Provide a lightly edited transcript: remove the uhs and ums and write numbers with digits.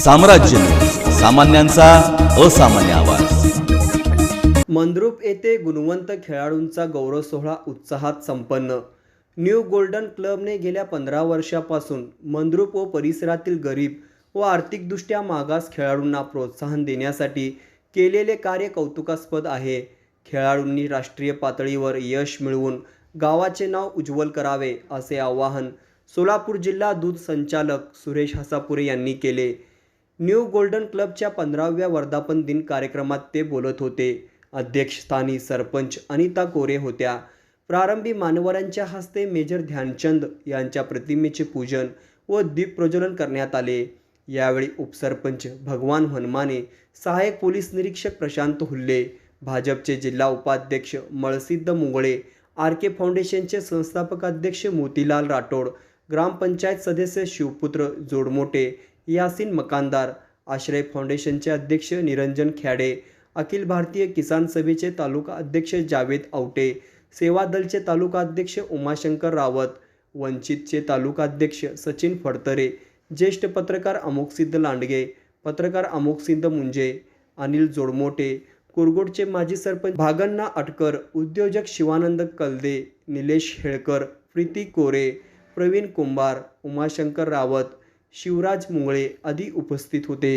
साम्राज्य न्यूज, सामान्यांचा असामान्य आवाज। मंद्रुप येथे गुणवंत खेळाडूंचा गौरव सोहळा उत्साहात संपन्न। न्यू गोल्डन क्लबने गेल्या 15 वर्षापासून मंद्रुप व परिसरातील गरीब व आर्थिकदृष्ट्या मागास खेळाडूंना प्रोत्साहन देण्यासाठी केलेले कार्य कौतुकास्पद आहे। खेळाडूंनी राष्ट्रीय पातळीवर यश मिळवून गावाचे नाव उज्ज्वल करावे असे आवाहन सोलापूर जिल्हा दूध संचालक सुरेश हसापुरे यांनी केले। न्यू गोल्डन क्लबच्या 15व्या वर्धापन दिन कार्यक्रमात ते बोलत होते। अध्यक्षस्थानी सरपंच अनिता कोरे होत्या। प्रारंभी मान्यवरांच्या हस्ते मेजर ध्यानचंद यांच्या प्रतिमेचे पूजन व दीप प्रज्वलन करण्यात आले। यावेळी उपसरपंच भगवान हनुमाने, सहाय्यक पोलीस निरीक्षक प्रशांत हुल्ले, भाजपचे जिल्हा उपाध्यक्ष मळसिद्ध मुंगळे, आर.के. फाउंडेशनचे संस्थापक अध्यक्ष मोतीलाल राठोड, ग्रामपंचायत सदस्य शिवपुत्र जोडमोटे, यासीन मकानदार, आश्रय फाउंडेशनचे अध्यक्ष निरंजन ख्याडे, अखिल भारतीय किसान सभेचे तालुका अध्यक्ष जावेद आवटे, सेवा दलचे तालुका अध्यक्ष उमाशंकर रावत, वंचितचे तालुका अध्यक्ष सचिन फडतरे, ज्येष्ठ पत्रकार अमोकसिद्ध लांडगे, पत्रकार अमोकसिद्ध मुंजे, अनिल जोडमोटे, कुरगोडचे माजी सरपंच भागण्णा अटकर, उद्योजक शिवानंद कलदे, निलेश हेळकर, प्रीती कोरे, प्रवीण कुंभार, उमाशंकर रावत, शिवराज मुंगळे आदी उपस्थित होते।